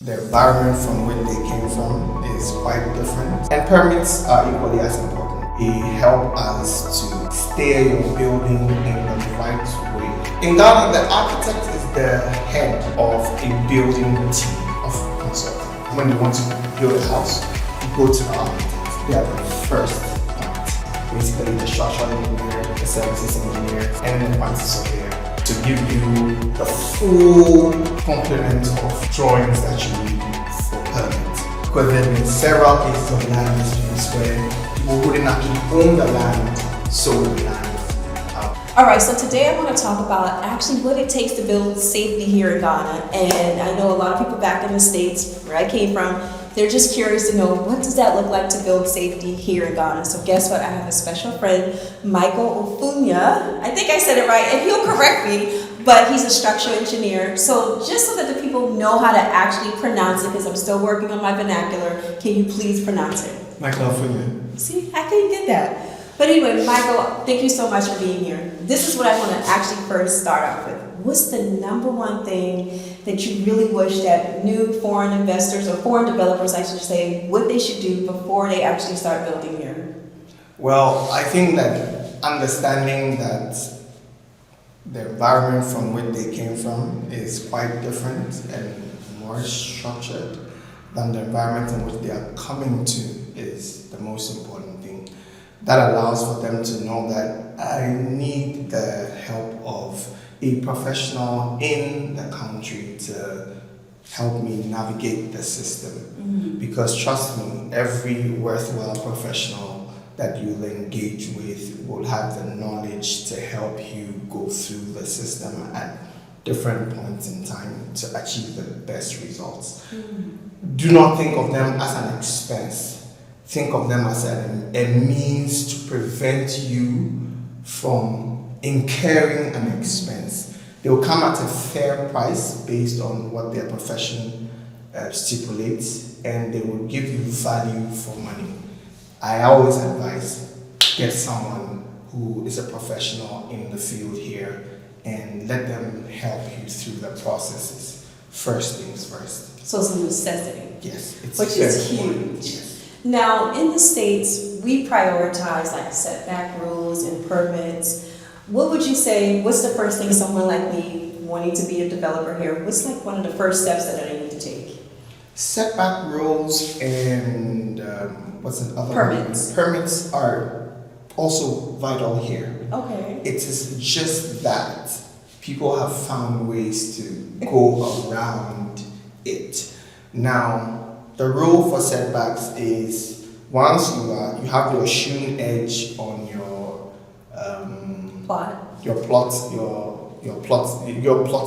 The environment from which they came from is quite different, and permits are equally as important. They help us to steer your building in the right way. In Ghana, the architect is the head of a building team of consultants. When you want to build a house, you go to the architect. They are the first part. Basically, the structural engineer, the services engineer, and the quantity surveyor, to give you the full complement of drawings that you need for permits. Because there have been several cases of land disputes where people who didn't actually own the land sold the land. Alright, so today I want to talk about actually what it takes to build safety here in Ghana. And I know a lot of people back in the States, where I came from, they're just curious to know, what does that look like to build safety here in Ghana? So guess what? I have a special friend, Michael Afunya. I think I said it right, and he'll correct me, but he's a structural engineer. So just so that the people know how to actually pronounce it, because I'm still working on my vernacular, can you please pronounce it? Michael Afunya. See, I couldn't get that. But anyway, Michael, thank you so much for being here. This is what I want to actually first start off with. What's the number one thing that you really wish that new foreign investors, or foreign developers, I should say, what they should do before they actually start building here? Well, I think that understanding that the environment from which they came from is quite different and more structured than the environment in which they are coming to is the most important thing. That allows for them to know that I need the help of a professional in the country to help me navigate the system. Mm-hmm. Because trust me, every worthwhile professional that you'll engage with will have the knowledge to help you go through the system at different points in time to achieve the best results. Mm-hmm. Do not think of them as an expense. Think of them as a means to prevent you from incurring an expense. They will come at a fair price based on what their profession stipulates, and they will give you value for money. I always advise, get someone who is a professional in the field here and let them help you through the processes. First things first. So it's a necessity. Yes, it's which is huge. Yes. Now, in the States, we prioritize like setback rules and permits. What would you say, what's the first thing someone like me wanting to be a developer here, what's like one of the first steps that I need to take? Setback rules and what's another permits. Permits are also vital here. Okay. It is just that people have found ways to go around it. Now, the rule for setbacks is once you have your shewn edge on your plot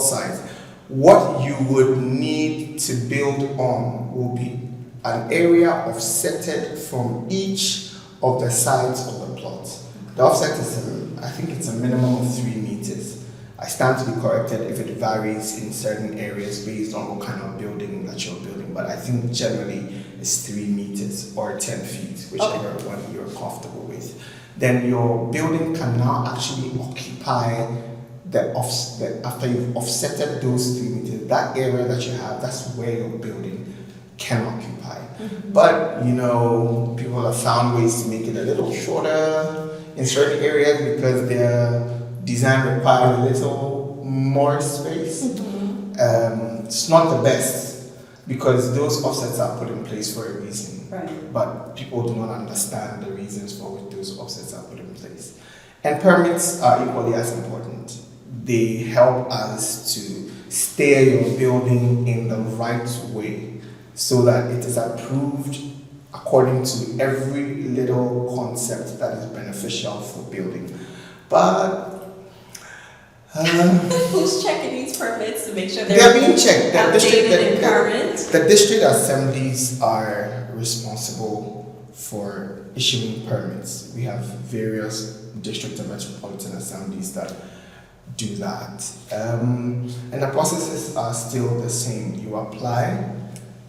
size, what you would need to build on will be an area offsetted from each of the sides of the plot. The offset is, I think it's a minimum of 3 meters. I stand to be corrected if it varies in certain areas based on what kind of building that you're building, but I think generally it's 3 meters or 10 feet, whichever one you're comfortable with. Then your building can now actually occupy after you've offsetted those 3 meters, that area that you have, that's where your building can occupy. Mm-hmm. But people have found ways to make it a little shorter in certain areas because their design requires a little more space. Mm-hmm. It's not the best because those offsets are put in place for a reason. Right. But people do not understand the reasons for which those offsets are put in place. And permits are equally as important. They help us to steer your building in the right way so that it is approved according to every little concept that is beneficial for building. But who's checking these permits to make sure they're being checked? The district assemblies are responsible for issuing permits. We have various district and metropolitan assemblies that do that. And the processes are still the same. You apply,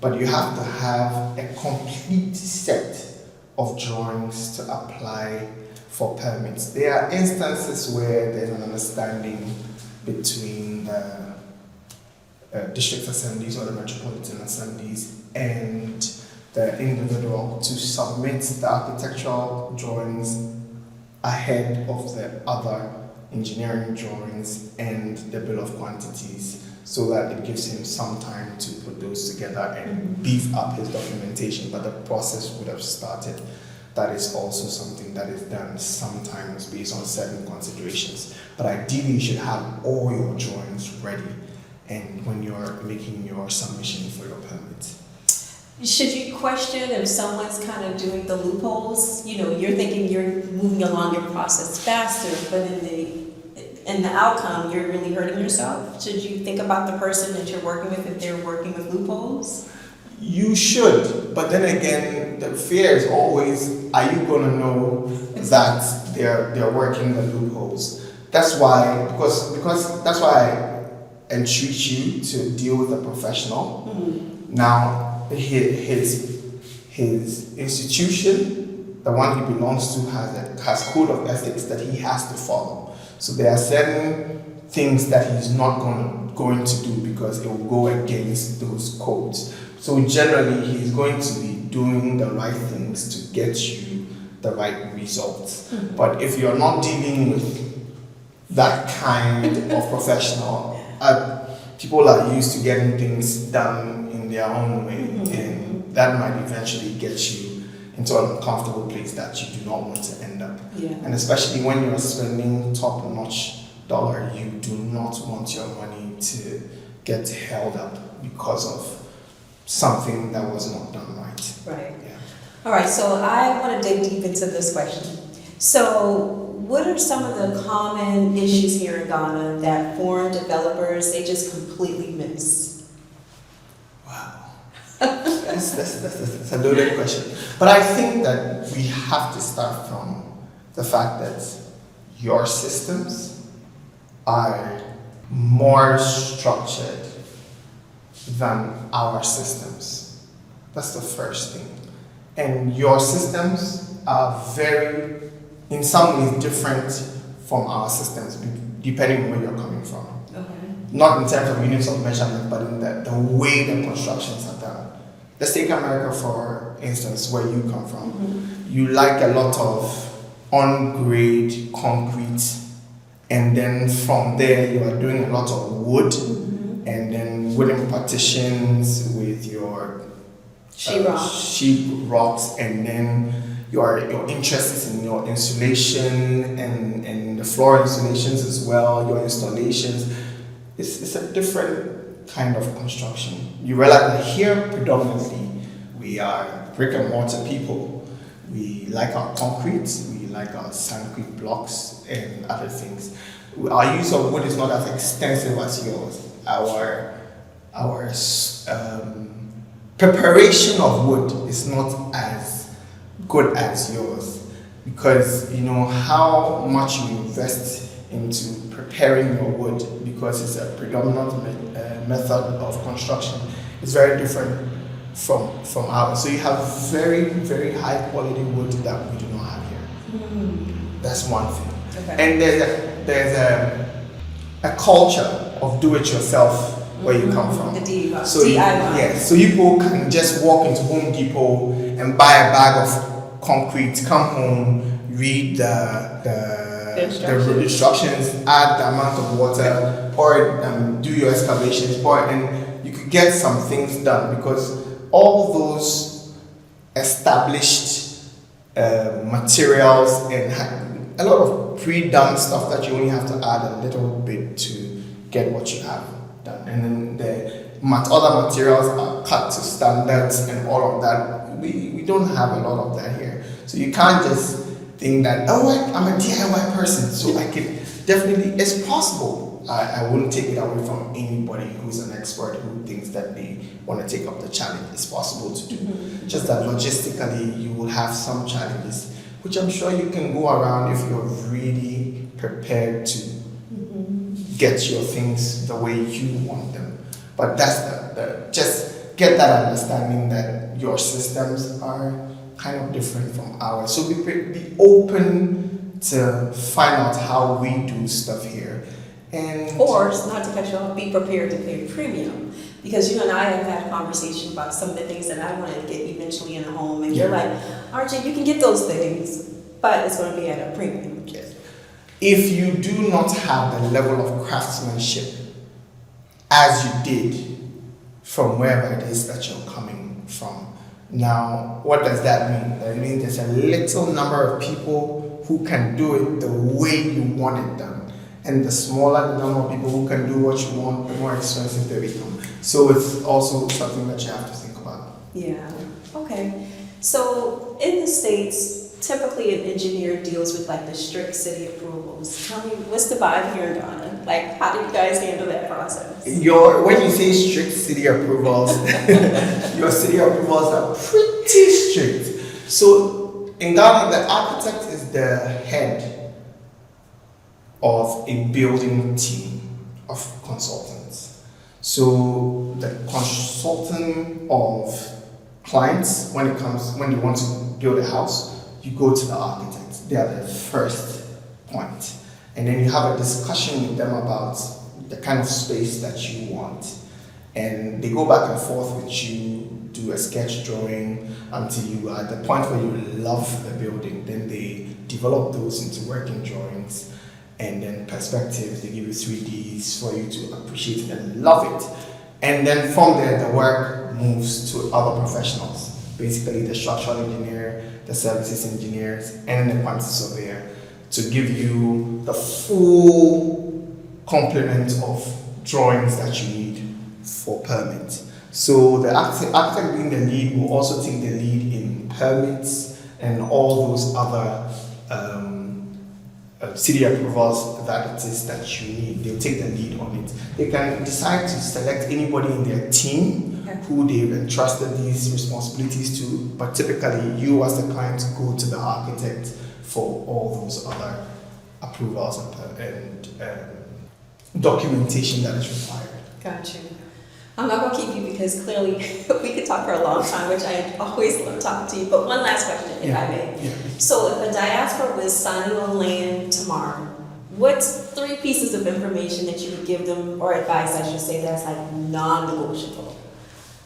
but you have to have a complete set of drawings to apply for permits. There are instances where there's an understanding between the district assemblies or the metropolitan assemblies and the individual to submit the architectural drawings ahead of the other engineering drawings and the bill of quantities, so that it gives him some time to put those together and beef up his documentation, but the process would have started. That is also something that is done sometimes based on certain considerations. But ideally, you should have all your drawings ready and when you're making your submission for your permit. Should you question if someone's kind of doing the loopholes? You know, you're thinking you're moving along your process faster, but in the outcome, you're really hurting yourself. Should you think about the person that you're working with if they're working with loopholes? You should, but then again, the fear is always, are you going to know that they're working the loopholes? That's why, because that's why I entreat you to deal with a professional. Mm-hmm. Now, his institution, the one he belongs to, has code of ethics that he has to follow. So there are certain things that he's not going to do because it will go against those codes. So generally, he's going to be doing the right things to get you the right results. Mm-hmm. But if you're not dealing with that kind of professional, people are used to getting things done in their own way, mm-hmm. and that might eventually get you into an uncomfortable place that you do not want to end up. Yeah. And especially when you're spending top-notch dollar, you do not want your money to get held up because of something that was not done right. Right. Yeah. All right, so I want to dig deep into this question. So what are some of the common issues here in Ghana that foreign developers, they just completely miss? Wow. That's a loaded question. But I think that we have to start from the fact that your systems are more structured than our systems. That's the first thing. And your systems are very, in some ways, different from our systems, depending on where you're coming from. Okay. Not in terms of units of measurement, but in the way the constructions are done. Let's take America, for instance, where you come from. Mm-hmm. You like a lot of on-grade concrete, and then from there you are doing a lot of wood, mm-hmm. and then wooden partitions with your sheep rocks, and then your interest is in your insulation and the floor insulations as well, your installations. It's a different kind of construction. You realize that here predominantly we are brick and mortar people. We like our concrete, we like our sandcrete blocks and other things. Our use of wood is not as extensive as yours. Our preparation of wood is not as good as yours, because you know how much you invest into preparing your wood, because it's a predominant method of construction. It's very different from ours. So you have very, very high quality wood that we do not have here. Mm. That's one thing. Okay. And there's a culture of do-it-yourself where you come from. The DIY. So so people can just walk into Home Depot and buy a bag of concrete, come home, read the instructions, add the amount of water, pour it, do your excavations, pour it, and you could get some things done, because all those established materials and a lot of pre-done stuff that you only have to add a little bit to get what you have done. And then the other materials are cut to standards and all of that. We don't have a lot of that here. So you can't just think that, I'm a DIY person, so I can definitely, it's possible. I wouldn't take it away from anybody who's an expert who thinks that they want to take up the challenge. It's possible to do. Mm-hmm. Just that logistically you will have some challenges, which I'm sure you can go around if you're really prepared to get your things the way you want them. But that's just get that understanding that your systems are kind of different from ours. So be open to find out how we do stuff here. Or, not to cut you off, be prepared to pay a premium. Because you and I have had a conversation about some of the things that I want to get eventually in a home, and you're like, RJ, you can get those things, but it's going to be at a premium. Yes. If you do not have the level of craftsmanship as you did from wherever it is that you're coming from, now what does that mean? That means there's a little number of people who can do it the way you want it done, and the smaller the number of people who can do what you want, the more expensive they become. So it's also something that you have to think about. Yeah. Okay. So in the States, typically an engineer deals with like the strict city approvals. Tell me, what's the vibe here in Ghana? Like, how do you guys handle that process? When you say strict city approvals, your city approvals are pretty strict. So in Ghana, the architect is the head of a building team of consultants. So the consultant of clients, when they want to build a house, you go to the architect. They are the first point. And then you have a discussion with them about the kind of space that you want. And they go back and forth with you, do a sketch drawing until you are at the point where you love the building. Then they develop those into working drawings and then perspectives. They give you 3Ds for you to appreciate it and love it. And then from there, the work moves to other professionals, basically the structural engineer, the services engineers, and the quantity surveyor, to give you the full complement of drawings that you need for permit. So the architect being the lead will also take the lead in permits and all those other city approvals that it is that you need. They'll take the lead on it. They can decide to select anybody in their team who they've entrusted these responsibilities to, but typically you as the client go to the architect for all those other approvals and documentation that is required. Got you. I'm not going to keep you because clearly we could talk for a long time, which I always love talking to you. But one last question, if I may. Yeah. So if a diaspora was signing on land tomorrow, what's 3 pieces of information that you would give them, or advice I should say, that's like non-negotiable?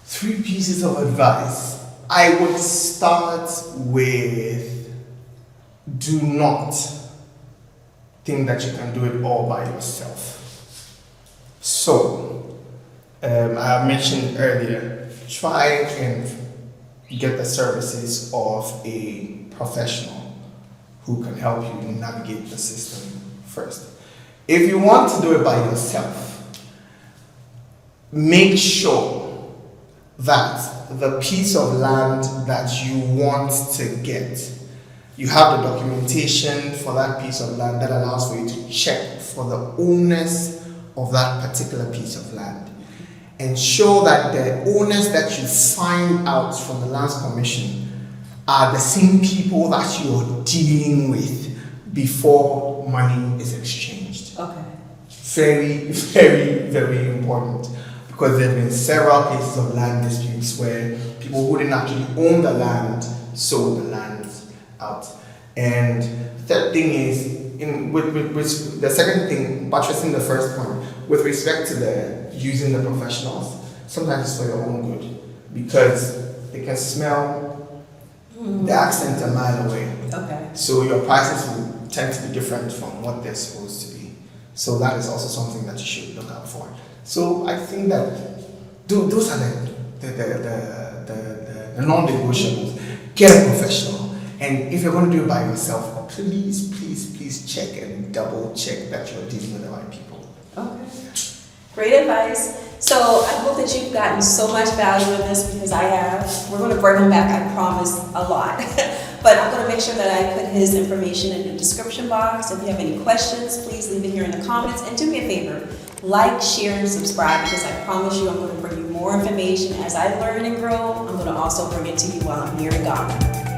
3 pieces of advice. I would start with, do not think that you can do it all by yourself. So, I mentioned earlier, try and get the services of a professional who can help you navigate the system first. If you want to do it by yourself, make sure that the piece of land that you want to get, you have the documentation for that piece of land that allows for you to check for the owners of that particular piece of land. And show that the owners that you find out from the Lands Commission are the same people that you're dealing with before money is exchanged. Okay. Very, very, very important, because there have been several cases of land disputes where people who didn't actually own the land sold the land out. And the third thing is, with the second thing, buttressing the first point, with respect to the using the professionals, sometimes it's for your own good, because they can smell the accent a mile away. Okay. So your prices will tend to be different from what they're supposed to be. So that is also something that you should look out for. So I think that those are the non-negotiables. Get a professional, and if you're going to do it by yourself, please check and double check that you're dealing with the right people. Okay. Great advice. So I hope that you've gotten so much value in this, because I have. We're going to bring him back, I promise, a lot. But I'm going to make sure that I put his information in the description box. If you have any questions, please leave it here in the comments. And do me a favor, like, share, and subscribe, because I promise you I'm going to bring you more information as I learn and grow. I'm going to also bring it to you while I'm here in Ghana.